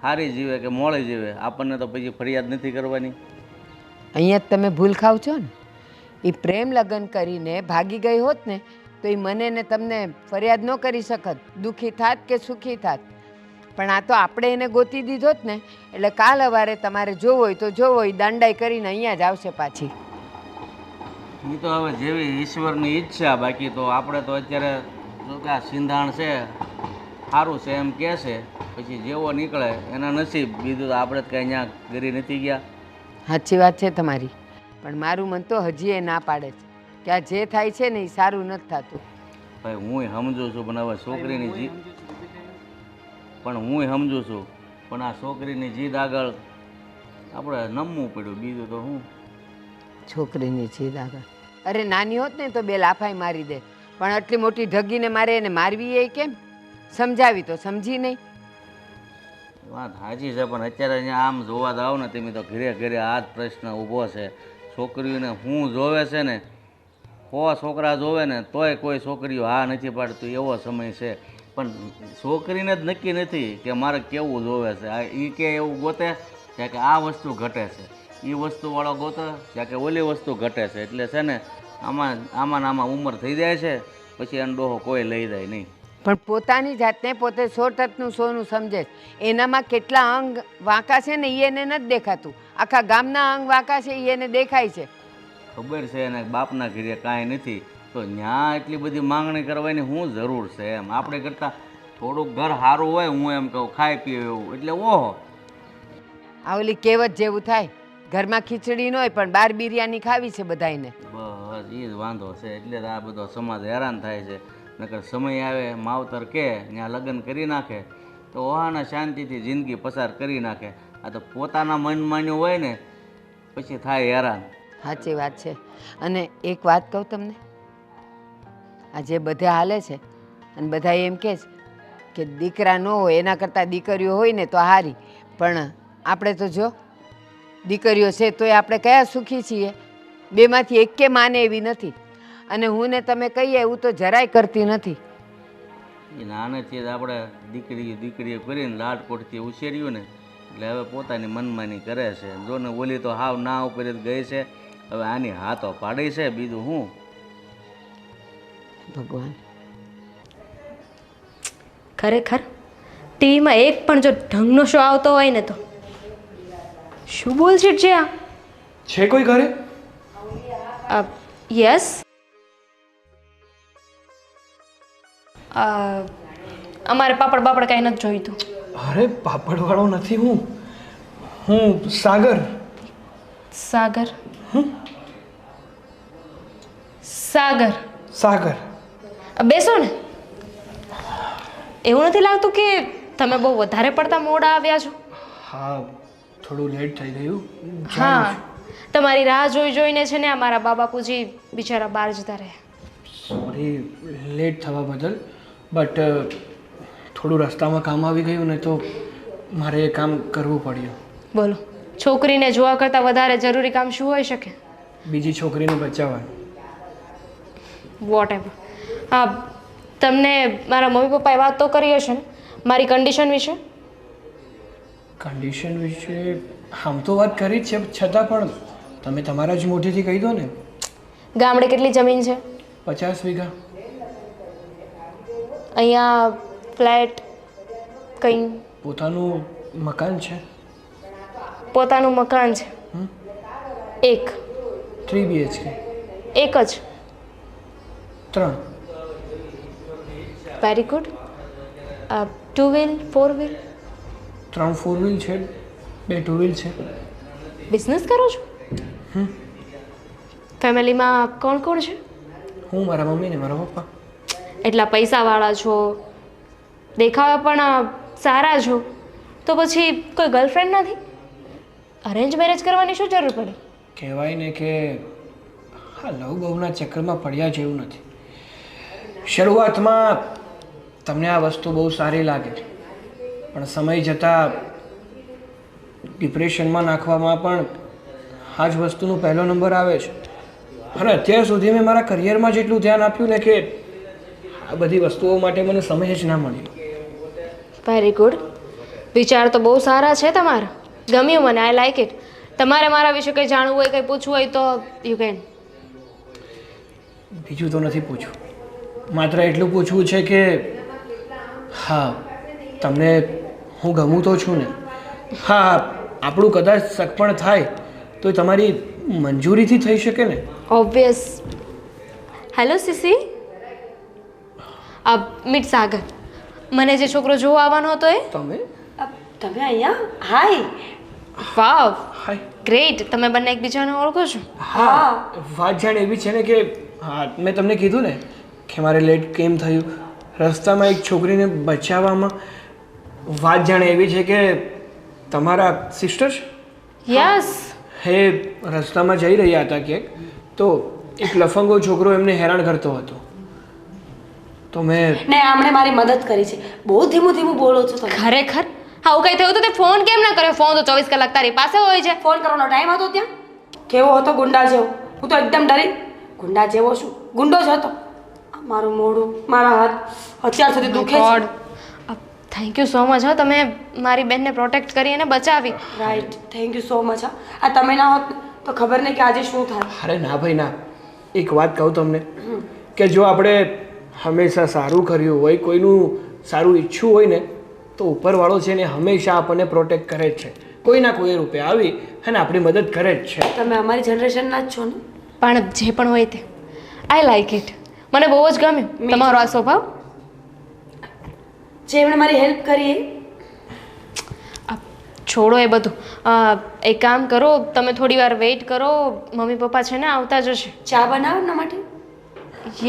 સારી જીવે કે મોડી જીવે, આપણને તો પછી ફરિયાદ નથી કરવાની. અહીંયા જ તમે ભૂલ ખાવ છો ને. એ પ્રેમ લગ્ન કરીને ભાગી ગઈ હોત ને તો એ મને ને તમને ફરિયાદ ન કરી શકત, દુઃખી થાત કે સુખી થાત. પણ આ તો આપણે એને ગોતી દીધો જ ને, એટલે કાલ સવારે તમારે જોવો હોય તો જોવો હોય, દાંડાઈ કરીને અહીંયા જ આવશે પાછી. એ તો હવે જેવી ઈશ્વરની ઈચ્છા. બાકી તો આપણે તો અત્યારે જો કે આ સિંધાણ છે સારું છે એમ કહે છે, પછી જેવો નીકળે એના નસીબ. બીજું તો આપણે તો કંઈ અહીંયા ગરી નથી ગયા. સાચી વાત છે તમારી, પણ મારું મન તો હજી એ ના પાડે છે કે આ જે થાય છે ને એ સારું નથી થતું. ભાઈ હું સમજુ છું, પણ હવે છોકરીની જીદ સમજુ છું, પણ આ છોકરીની જીદ આગળ આપણે નમવું પડ્યું. બીજું તો હું છોકરીની જીદ આગળ, અરે નાની હોત ને તો બે લાફાઈ મારી દે, પણ આટલી મોટી ઢગીને મારે એને મારવી એ કેમ? સમજાવી તો સમજી નહીં. વાત સાચી છે, પણ અત્યારે અહીંયા આમ જોવા જાવ ને તમે તો ઘરે ઘરે આ જ પ્રશ્ન ઊભો છે. છોકરીઓને હું જોવે છે ને, 100 છોકરા જોવે ને તોય કોઈ છોકરીઓ હા નથી પાડતું એવો સમય છે. પણ છોકરીને જ નક્કી નથી કે મારે કેવું જોવે છે. એ કે એવું ગોતે ત્યાં કે આ વસ્તુ ઘટે છે, એ વસ્તુવાળો ગોતે ત્યાં કે ઓલી વસ્તુ ઘટે છે. એટલે છે ને આમાં ઉંમર થઈ જાય છે, પછી એનો ડોહો કોઈ લઈ જાય નહીં. પણ પોતાની જાતને પોતે 100% સોનું સમજે છે. એનામાં કેટલા અંગ વાંકા છે ને એ એને નથી દેખાતું, આખા ગામના અંગ વાંકા છે એ એને દેખાય છે. ખબર છે એને બાપના ઘરે કાંઈ નથી, તો ત્યાં એટલી બધી માંગણી કરવાની શું જરૂર છે? એમ આપણે કરતાં થોડુંક ઘર સારું હોય, હું એમ કહું ખાઈ પીએ એવું, એટલે ઓહો. આ ઓલી કહેવત જેવું થાય, ઘરમાં ખીચડી ન હોય પણ બાર બિરયાની ખાવી છે બધાને. બસ એ જ વાંધો છે. એટલે આ બધો સમાજ હેરાન થાય છે. નકર સમય આવે માવતર કે ત્યાં લગ્ન કરી નાખે તો ઓહાના શાંતિથી જિંદગી પસાર કરી નાખે. આ તો પોતાના મનમાન્યું હોય ને પછી થાય હેરાન. સાચી વાત છે. અને એક વાત કહું તમને, આ જે બધા હાલે છે અને બધા એમ કહે છે કે દીકરા ન હોય એના કરતાં દીકરીઓ હોય ને તો હારી, પણ આપણે તો જો દીકરીઓ છે તોય આપણે કયા સુખી છીએ? બેમાંથી એકે માને એવી નથી. અને હું ને તમે કહીએ એવું તો જરાય કરતી નથી. એ નાનેથી જ આપણે દીકરીઓ કરીને લાડકોટથી ઉછેર્યું ને, એટલે હવે પોતાની મનમાની કરે છે. જો ને ઓલી તો હાવ ના ઉપર જ ગઈ છે, હવે આની હાથો પાડી છે. બીજું હું ભગવાન. ખરેખર ટીવીમાં એક પણ જો ઢંગનો શો આવતો હોય ને તો શું બોલશીટ છે આ? છે કોઈ ઘરે? યસ, અમારે પાપડ બાપડ કાંઈ નથી જોઈતું. અરે પાપડવાળો નથી હું સાગર. સાગર? સાગર સાગર બેસો ને. એવું નથી લાગતું કે તમે બહુ વધારે પડતા મોડા આવ્યા છો? હા, થોડું લેટ થઈ ગયું. હા, તમારી રાહ જોઈ જોઈને છે ને અમારા બા બાપુજી બિચારા બહાર જતા રહ્યા. સોરી લેટ થવા બદલ, બટ થોડું રસ્તામાં કામ આવી ગયું ને તો મારે એ કામ કરવું પડ્યું. બોલો, છોકરીને જોવા કરતાં વધારે જરૂરી કામ શું હોઈ શકે? બીજી છોકરીને બચાવવાનું. Whatever. હા, તમને મારા મમ્મી પપ્પાએ વાત તો કરી હશે ને મારી કન્ડિશન વિશે? કન્ડિશન વિશે આમ તો વાત કરી જ છે, છતાં પણ તમે તમારા જ મોઢેથી કહી દો ને. ગામડે કેટલી જમીન છે? 50 વીઘા. અહીંયા ફ્લેટ કંઈ? પોતાનું મકાન છે. પોતાનું મકાન છે? એક? 3 BHK. એક જ? 3. Very good. 2 wheel 4 wheel? 3 4 wheel છે, 2 2 વ્હીલ છે. બિઝનેસ કરો છો? ફેમિલીમાં કોણ કોણ છે? હું, મારા મમ્મી ને મારા પપ્પા. એટલા પૈસાવાળા છો, દેખાવા પણ સારા છો, તો પછી કોઈ ગર્લફ્રેન્ડ નથી? અરેન્જ મેરેજ કરવાની શું જરૂર પડી? કહેવાય ને કે હા, લવ બહુના ચક્કરમાં પડ્યા જેવું નથી. શરૂઆતમાં તમને આ વસ્તુ બહુ સારી લાગે, પણ સમય જતાં ડિપ્રેશનમાં નાખવામાં પણ આ જ વસ્તુનો પહેલો નંબર આવે છે. અને અત્યાર સુધી મેં મારા કરિયરમાં જેટલું ધ્યાન આપ્યું ને કે આ બધી વસ્તુઓ માટે મને સમય જ ના મળ્યો. Very good. વિચાર તો બહુ સારા છે તમારા, ગમ્યું મને, આઈ લાઈક ઇટ. તમારે મારા વિશે કંઈ જાણવું હોય, કંઈ પૂછવું હોય તો યુ કેન. બીજું તો નથી પૂછવું, માત્ર એટલું પૂછવું છે કે હા, તમને હું ગમું તો છું ને? હા, આપણું કદાચ સગપણ થાય તો તમારી મંજૂરીથી થઈ શકે ને? ઓબ્વિયસ. Hello CC. મીટ સાગર. મને જે છોકરો જોવા આવવાનો હતો એ? તમે તમે અહીંયા? હાય. વાવ, હાય. ગ્રેટ. તમે બંને એકબીજાને ઓળખો છો? હા, વાત જાણે એવી છે ને કે હા, મેં તમને કીધું ને કે મારે લેટ કેમ થયું, રસ્તામાં એક છોકરીને બચાવવામાં. વાત જાણે એવી છે કે તમારા સિસ્ટર છે, યસ. એ રસ્તામાં જઈ રહ્યા હતા ક્યાંક, તો એક લફંગો છોકરો એમને હેરાન કરતો હતો, તો મેં ને આમણે મારી મદદ કરી છે. બહુ ધીમું ધીમું બોલો છો તમે. ખરેખર આવું કંઈ થયું તો તે ફોન કેમ ના કર્યો? ફોન તો 24 કલાક તારી પાસે હોય છે. ફોન કરવાનો ટાઈમ હતો ત્યાં? કેવો હતો? ગુંડા જેવો. હું તો એકદમ ડરી. ગુંડા જેવો શું? ગુંડો જ હતો. મારું મોઢું, મારા હાથ અત્યાર સુધી દુખે છે. Thank you so much. હા, તમે મારી બેનને પ્રોટેક્ટ કરી અને બચાવી. Right, thank you so much. આ તમે ના હોત તો ખબર નહીં કે આજે શું થાય. અરે ના ભાઈ ના, એક વાત કહું તમને કે જો આપણે હંમેશા સારું કર્યું હોય, કોઈનું સારું ઈચ્છવું હોય ને, તો ઉપરવાળો છે ને હંમેશા આપણને પ્રોટેક્ટ કરે જ છે. કોઈના કોઈ રૂપે આવી અને આપણી મદદ કરે જ છે. તમે અમારી જનરેશનના જ છો ને? પણ જે પણ હોય તે, આઈ લાઈક ઇટ. મને બહુ જ ગમ્યું તમારો આ સ્વભાવ. જે એમણે મારી હેલ્પ કરી એ છોડો એ બધું. એક કામ કરો, તમે થોડી વાર વેઇટ કરો, મમ્મી પપ્પા છે ને આવતા જશે. ચા બનાવો એમના માટે.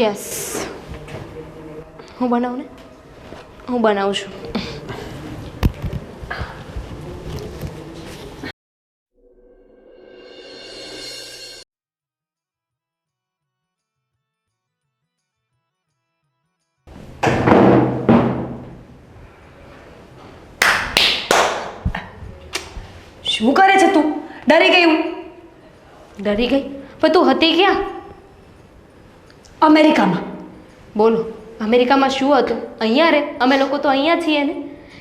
યસ, હું બનાવું ને? હું બનાવું છું. શું કરે છે તું? ડરી ગઈ હું. ડરી ગઈ? પણ તું હતી ક્યાં? અમેરિકામાં. બોલો, અમેરિકામાં શું હતું? અહીંયા રે, અમે લોકો તો અહીંયા છીએ ને.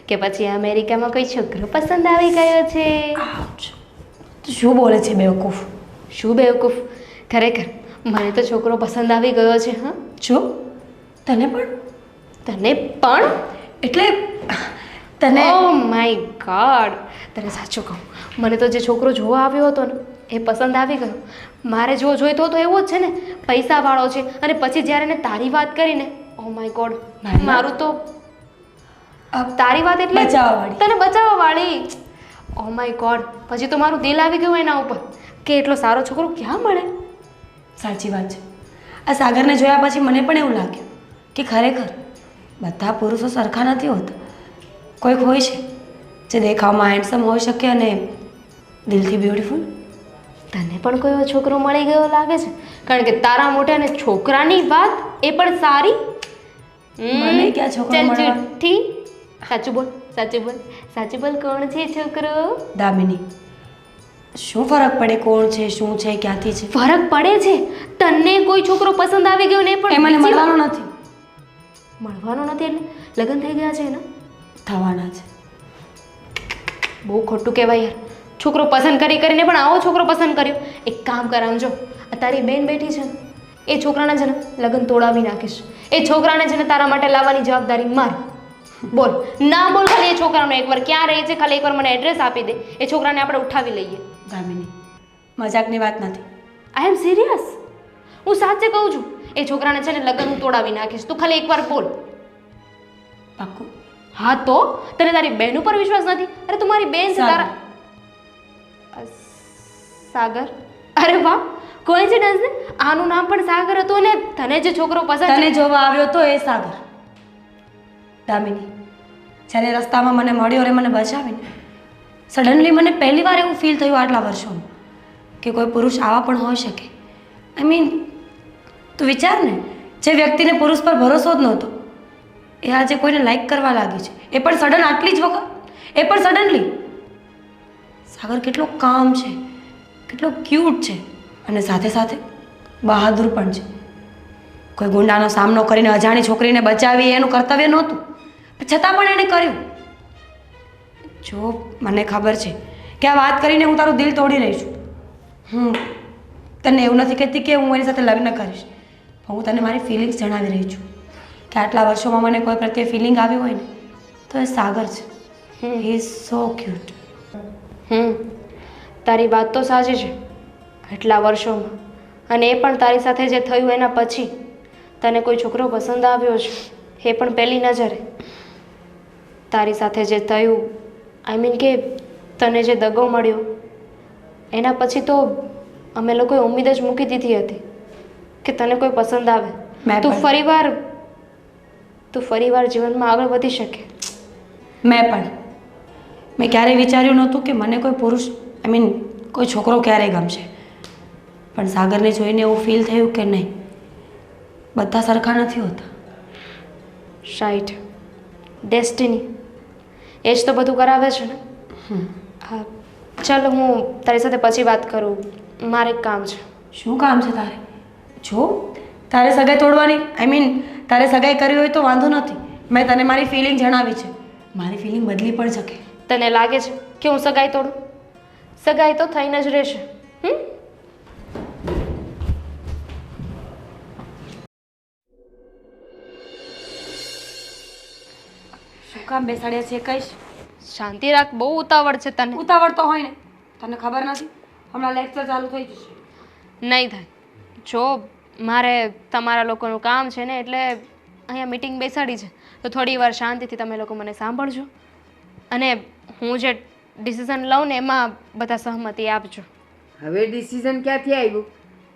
કે પછી અમેરિકામાં કોઈ છોકરો પસંદ આવી ગયો છે? તું શું બોલે છે બેવકૂફ? શું બેવકૂફ? ખરેખર મને તો છોકરો પસંદ આવી ગયો છે. હા, જો તને પણ? તને પણ? એટલે તને ઓ માય ગોડ, તને સાચું કહું, મને તો જે છોકરો જોવા આવ્યો હતો ને એ પસંદ આવી ગયો. મારે જો જોઈતો હતો એવો જ છે ને, પૈસાવાળો છે. અને પછી જ્યારે એને તારી વાત કરીને, ઓ માય ગોડ, મારું તો તારી વાત એટલે બચાવવાવાળી. તને બચાવવાવાળી. ઓ માય ગોડ, પછી તો મારું દિલ આવી ગયું એના ઉપર કે એટલો સારો છોકરો ક્યાં મળે. સાચી વાત છે. આ સાગરને જોયા પછી મને પણ એવું લાગ્યું કે ખરેખર બધા પુરુષો સરખા નથી હોતા. કોઈક હોય છે જે દેખાવમાં હેન્ડસમ હોઈ શકે અને દિલથી બ્યુટીફુલ. તને પણ કોઈ એવો છોકરો મળી ગયો લાગે છે? કારણ કે તારા મોઢાને છોકરાની વાત, એ પણ સારી. મને ક્યાં છોકરો ચાલ મળવાનો? જુઠ્ઠી. સાચું બોલ, સાચું બોલ, સાચું બોલ, કોણ છે છોકરો? દામિની, શું ફરક પડે કોણ છે, શું છે, ક્યાંથી છે? ફરક પડે છે. તને કોઈ છોકરો પસંદ આવી ગયો ને પણ એ મને બીજી મળવાનો નથી. મળવાનો નથી એટલે લગ્ન થઈ ગયા છે એના? થવાના છે. બહુ ખોટું કહેવાય યાર. છોકરો પસંદ કરીને પણ આવો છોકરો પસંદ કર્યો. એક કામ કર, આમ જો, આ તારી બેન બેઠી છે ને, એ છોકરાના છે ને લગ્ન તોડાવી નાખીશ. એ છોકરાને છે ને તારા માટે લાવવાની જવાબદારી મારી. બોલ ના બોલ ખાલી. એ છોકરાનો એકવાર ક્યાં રહે છે ખાલી એકવાર મને એડ્રેસ આપી દે. એ છોકરાને આપણે ઉઠાવી લઈએ. દામિની, મજાકની વાત નથી. આઈ એમ સિરિયસ. હું સાચે કહું છું. એ છોકરાને છે ને લગ્ન હું તોડાવી નાખીશ. તું ખાલી એકવાર બોલ. પાક્કું? હા તો તને તારી બેન ઉપર વિશ્વાસ નથી? અરે તું મારી બેન છે. તારા સાગર? અરે વાહ, કોઇન્સિડન્સ ને. આનું નામ પણ સાગર હતું અને તને જે છોકરો પસંદ તને જોવા આવ્યો તો એ સાગર. દામિની, જ્યારે રસ્તામાં મને મળ્યો અને મને બચાવીને, સડનલી મને પહેલી વાર એવું ફીલ થયું આટલા વર્ષોમાં કે કોઈ પુરુષ આવા પણ હોઈ શકે. આઈ મીન, તું વિચાર ને, જે વ્યક્તિને પુરુષ પર ભરોસો જ નહોતો એ આજે કોઈને લાઈક કરવા લાગી છે. એ પણ સડન, આટલી જ વખત, એ પણ સડનલી. સાગર કેટલો કામ છે, કેટલો ક્યુટ છે અને સાથે સાથે બહાદુર પણ છે. કોઈ ગુંડાનો સામનો કરીને અજાણી છોકરીને બચાવી એનું કર્તવ્ય નહોતું, છતાં પણ એણે કર્યું. જો મને ખબર છે કે આ વાત કરીને હું તારું દિલ તોડી રહી છું. હું તને એવું નથી કહેતી કે હું એની સાથે લગ્ન કરીશ, પણ હું તને મારી ફિલિંગ્સ જણાવી રહી છું કે આટલા વર્ષોમાં મને કોઈ પ્રત્યે ફિલિંગ આવી હોય ને તો એ સાગર છે. He is so cute. તારી વાત તો સાચી છે. આટલા વર્ષોમાં, અને એ પણ તારી સાથે જે થયું એના પછી તને કોઈ છોકરો પસંદ આવ્યો છે, એ પણ પહેલી નજરે. તારી સાથે જે થયું, આઈ મીન કે તને જે દગો મળ્યો એના પછી તો અમે લોકોએ ઉમ્મીદ જ મૂકી દીધી હતી કે તને કોઈ પસંદ આવે, તું ફરીવાર જીવનમાં આગળ વધી શકે. મેં ક્યારેય વિચાર્યું નહોતું કે મને કોઈ પુરુષ, આઈ મીન કોઈ છોકરો ક્યારેય ગમશે, પણ સાગરને જોઈને એવું ફીલ થયું કે નહીં, બધા સરખા નથી હોતા. રાઈટ, ડેસ્ટિની એ જ તો બધું કરાવે છે ને. હા, ચાલ હું તારી સાથે પછી વાત કરું, મારે એક કામ છે. શું કામ છે તારે? જો તારે સગાઈ તોડવાની, આઈ મીન તારે સગાઈ કરવી હોય તો વાંધો નથી. મેં તને મારી ફિલિંગ જણાવી છે. મારી ફિલિંગ બદલી પણ શકે. તને લાગે છે કે હું સગાઈ તોડું? સગાઈ તો થઈને જ રહેશે. શું કામ બેસાડ્યા છે કહીશ? શાંતિ રાખ, બહુ ઉતાવળ છે તને. ઉતાવળ તો હોય ને, તને ખબર નથી હમણાં લેક્ચર ચાલુ થઈ જશે. નહીં થાય. જો મારે તમારા લોકોનું કામ છે ને, એટલે અહીંયા મીટિંગ બેસાડી છે, તો થોડી વાર શાંતિથી તમે લોકો મને સાંભળજો અને હું જે ડિસિઝન લઉં ને એમાં બધા સહમતિ આપજો. હવે ડિસિઝન ક્યાંથી આવ્યું?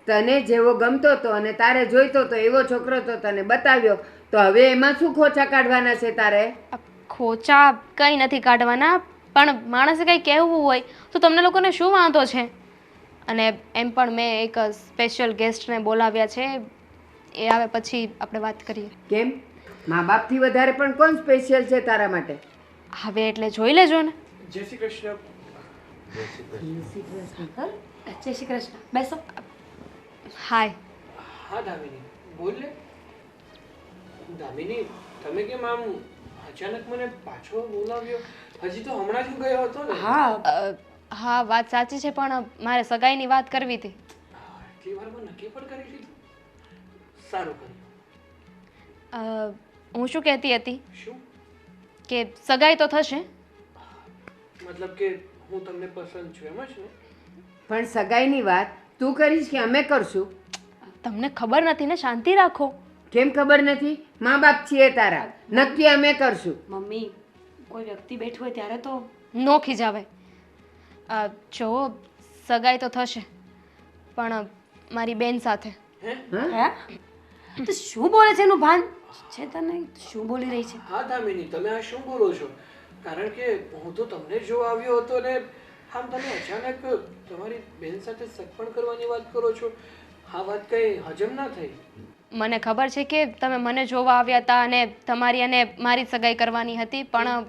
તને જેવો ગમતો હતો અને તારે જોઈતો હતો એવો છોકરો તો તને બતાવ્યો, તો હવે એમાં શું ખોચા કાઢવાના છે તારે? ખોચા કંઈ નથી કાઢવાના, પણ માણસે કંઈ કહેવું હોય તો તમને લોકોને શું વાંધો છે? અને એમ પણ મેં એક સ્પેશિયલ ગેસ્ટને બોલાવ્યા છે, એ આવે પછી આપણે વાત કરીએ. કેમ? મા બાપથી વધારે પણ કોણ સ્પેશિયલ છે તારા માટે? હવે એટલે જોઈ લેજો ને. જય શ્રી કૃષ્ણ. જય શ્રી કૃષ્ણ. બેસો. હાય. હા દામિની, બોલ ને. દામિની, તમે કેમ આમ અચાનક મને પાછો બોલાવ્યો? હજી તો હમણાં જ ગયો હતો ને. હા, વાત સાચી છે, પણ મારે સગાઈની વાત કરવી હતી. એટલી વારમાં નક્કી પણ કરી લીધું? સારું કર્યું. હું શું કહેતી હતી શું? કે સગાઈ તો થશે. મતલબ કે હું તમને પસંદ છું એમ જ ને? પણ સગાઈની વાત તું કરીશ કે અમે કરશું? તમને ખબર નથી ને, શાંતિ રાખો. કેમ ખબર નથી? મા બાપ છીએ તારા, નક્કી અમે કરશું. મમ્મી, કોઈ વ્યક્તિ બેઠું હોય ત્યારે તો નો ખીજાવે. જો સગાઈ તો થશે, પણ મારી બેન સાથે. હે? તો શું બોલે છે એનું ભાન છે તને? શું બોલી રહી છે? હા દામિની, તમે આ શું બોલો છો? કારણ કે હું તો તમને જ જોવા આવ્યો હતો ને આમ તમે અચાનક તમારી બેન સાથે સગપણ કરવાની વાત કરો છો. આ વાત કઈ હજમ ના થઈ. મને ખબર છે કે તમે મને જોવા આવ્યા હતા અને તમારી અને મારી સગાઈ કરવાની હતી, પણ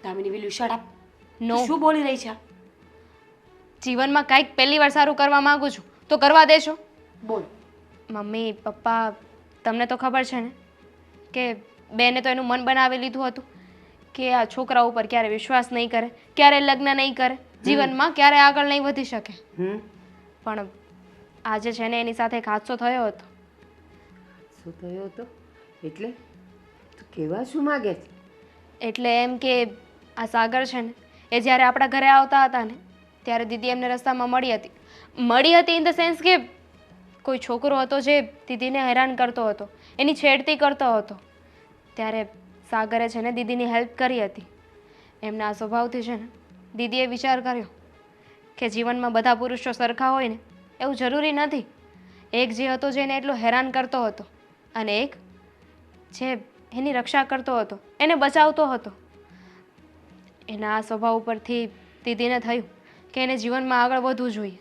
Damini will you shut up. No. શું બોલી રહી છે? જીવનમાં કાંઈક પહેલી વાર સારું કરવા માંગુ છું તો કરવા દેશો? બોલ. મમ્મી પપ્પા, તમને તો ખબર છે ને કે બેને તો એનું મન બનાવી લીધું હતું કે આ છોકરા ઉપર ક્યારે વિશ્વાસ નહીં કરે, ક્યારે લગ્ન નહીં કરે, જીવનમાં ક્યારે આગળ નહીં વધી શકે. પણ આજે છે ને એની સાથે એક હાદસો થયો હતો. શું થયો હતો એટલે તું કહેવા શું માગે છે? એટલે એમ કે આ સાગર છે ને એ જ્યારે આપણા ઘરે આવતા હતા ને ત્યારે દીદી એમને રસ્તામાં મળી હતી ઇન ધ સેન્સ કે કોઈ છોકરો હતો જે દીદીને હેરાન કરતો હતો, એની છેડતી કરતો હતો. ત્યારે સાગરે છે ને દીદીની હેલ્પ કરી હતી. એમના આ સ્વભાવથી છે ને દીદીએ વિચાર કર્યો કે જીવનમાં બધા પુરુષો સરખા હોય ને એવું જરૂરી નથી. એક જે હતો જે એને એટલો હેરાન કરતો હતો અને એક જે એની રક્ષા કરતો હતો, એને બચાવતો હતો. એના આ સ્વભાવ ઉપરથી દીદીને થયું કે એને જીવનમાં આગળ વધવું જોઈએ.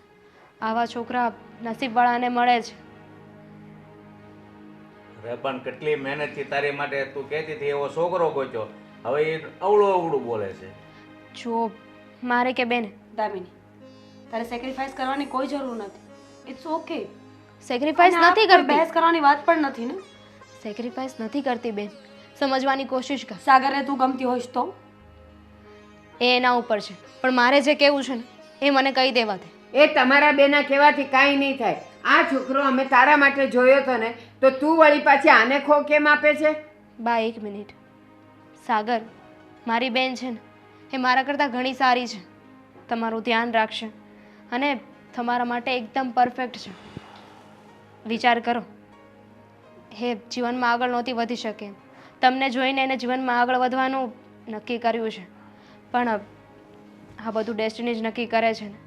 આવા છોકરા નસીબવાળાને મળે છે. અરે પણ કેટલી મહેનતથી તારી માટે તું કહેતી હતી એવો છોકરો ગોચ્યો, હવે એ અવળું અવળું બોલે છે. જો મારે કે બેન દામિની, તારે સેક્રિફાઈસ કરવાની કોઈ જરૂર નથી. It's okay. સેક્રિફાઈસ નથી કરતી. બહેસ કરવાની વાત પણ નથી ને. સેક્રિફાઈસ નથી કરતી બેન, સમજવાની કોશિશ કર. સાગરને તું ગમતી હોઈશ તો એ એના ઉપર છે, પણ મારે જે કહેવું છે ને એ મને કહી દેવા દે. એ તમારા બેના કહેવાથી કાંઈ નહીં થાય. આ છોકરો અમે તારા માટે જોયો હતો ને તો તું વળી પાછી આને ખો કેમ આપે છે? બા એક મિનિટ. સાગર મારી બેન છે ને એ મારા કરતાં ઘણી સારી છે, તમારું ધ્યાન રાખશે અને તમારા માટે એકદમ પરફેક્ટ છે. વિચાર કરો, એ જીવનમાં આગળ નહોતી વધી શકે, તમને જોઈને એને જીવનમાં આગળ વધવાનું નક્કી કર્યું છે. પણ આ બધું ડેસ્ટિની જ નક્કી કરે છે ને.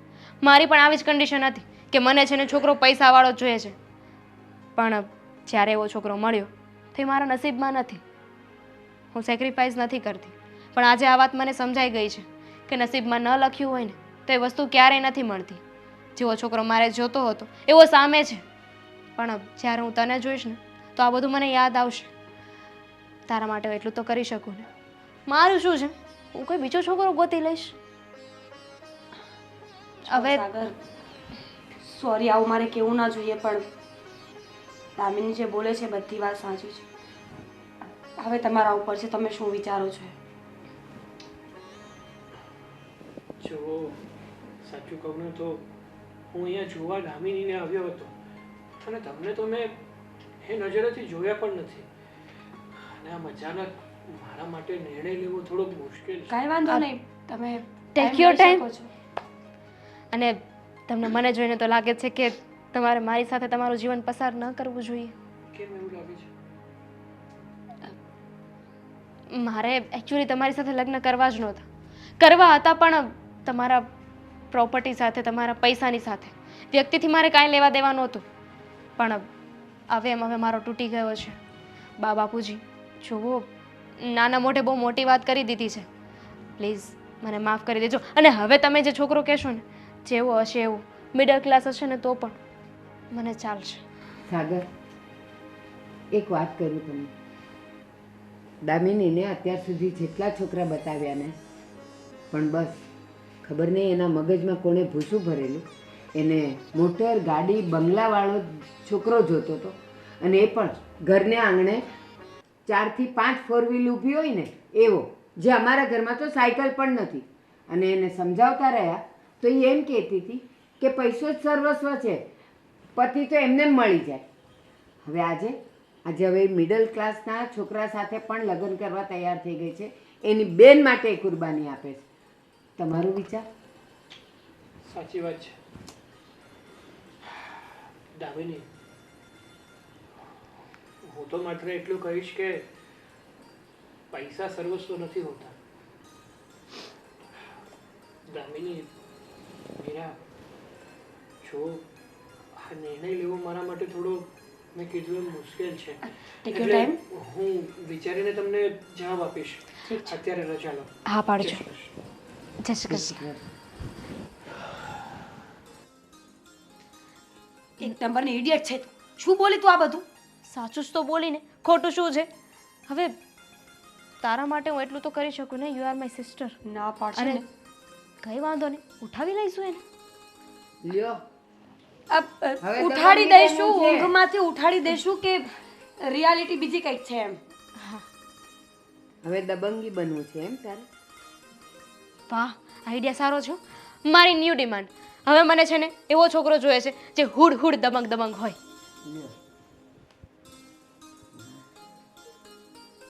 મારી પણ આવી જ કન્ડિશન હતી કે મને છે ને છોકરો પૈસાવાળો જ જોઈએ છે, પણ જ્યારે એવો છોકરો મળ્યો તો એ મારા નસીબમાં નથી. હું સેક્રિફાઈસ નથી કરતી, પણ આજે આ વાત મને સમજાઈ ગઈ છે કે નસીબમાં ન લખ્યું હોય ને તો એ વસ્તુ ક્યારેય નથી મળતી. જેવો છોકરો મારે જોતો હતો એવો સામે છે, પણ જ્યારે હું તને જોઈશ ને તો આ બધું મને યાદ આવશે. તારા માટે એટલું તો કરી શકું ને. મારું શું છે, હું કોઈ બીજો છોકરો ગોતી લઈશ. હવે સાગર સોરી, આવું મારે કેવું ના જોઈએ, પણ દામિની જે બોલે છે બધી વાત સાચી છે. હવે તમારા ઉપર છે, તમે શું વિચારો છો? જો સાચું કહું ને તો હું અહીંયા જોવા દામિનીને આવ્યો હતો અને તમને તો મેં એ નજરેથી જોયા પણ નથી. અને આમ અચાનક મારા માટે નિર્ણય લેવો થોડો મુશ્કેલ છે. કાંઈ વાંધો નહીં, તમે ટેક યોર ટાઈમ. અને તમને મને જોઈને તો લાગે છે કે તમારે મારી સાથે તમારું જીવન પસાર ન કરવું જોઈએ. કેમ એવું લાગે છે? મારે એકચ્યુઅલી તમારી સાથે લગ્ન કરવા જ નહોતા. કરવા હતા પણ તમારા પ્રોપર્ટી સાથે, તમારા પૈસાની સાથે, વ્યક્તિથી મારે કાંઈ લેવા દેવા નહોતું. પણ હવે એમ હવે મારો તૂટી ગયો છે. બા બાપુજી જુઓ, નાના મોઢે બહુ મોટી વાત કરી દીધી છે. પ્લીઝ મને માફ કરી દેજો. અને હવે તમે જે છોકરો કહેશો ને જેવો હશે એવું, મિડલ ક્લાસ હશે ને તો પણ મને ચાલશે. સાગર, એક વાત કરું તમને. દામિનીને અત્યાર સુધી જેટલા છોકરા બતાવ્યા ને, પણ બસ ખબર નહીં એના મગજમાં કોણે ભૂસું ભરેલું, એને મોટર ગાડી બંગલાવાળો છોકરો જોતો હતો. અને એ પણ ઘરને આંગણે 4 થી 5 4 વ્હીલ ઊભી હોય ને એવો, જે અમારા ઘરમાં તો સાયકલ પણ નથી. અને એને સમજાવતા રહ્યા તો એ એમ કહેતી હતી કે પૈસો જ સર્વસ્વ છે, પતિ તો એમને મળી જાય. આજે હવે મિડલ ક્લાસના છોકરા સાથે પણ લગ્ન કરવા તૈયાર થઈ ગઈ છે. એની બેન માટે કુરબાની આપે છે. તમારો વિચાર? સાચી વાત છે દામિની. હું તો માત્ર એટલું કહીશ કે પૈસા સર્વસ્વ નથી હોતા. દામિની, મીરા, જો આ નિર્ણય લેવો મારા માટે થોડો મેં કીધું એમ મુશ્કેલ છે Take your time. હું વિચારીને તમને જવાબ આપીશ અત્યારે રજા લો હા પાડજો જય શ્રી કૃષ્ણ. એક નંબરની ઇડિયટ છે તું. શું બોલી તું આ બધું? સાચું જ તો બોલીને ખોટું શું છે? હવે તારા માટે હું એટલું તો કરી શકું ને, યુ આર માય સિસ્ટર. ના પાડશે અને ને. કઈ વાંધો નહીં, ઉઠાવી લઈશું એને. લ્યો હવે ઉઠાડી દબાણ દઈશું, નીકળવું છે. ઊંઘમાંથી ઉઠાડી દઈશું કે રિયાલિટી બીજી કંઈક છે એમ? હવે દબંગી બનવું છે એમ તારે? વાહ, આઈડિયા સારો છે હો. મારી ન્યૂ ડિમાન્ડ. હવે મને છે ને એવો છોકરો જોઈએ છે જે હુડ હુડ દબંગ દબંગ હોય. લ્યો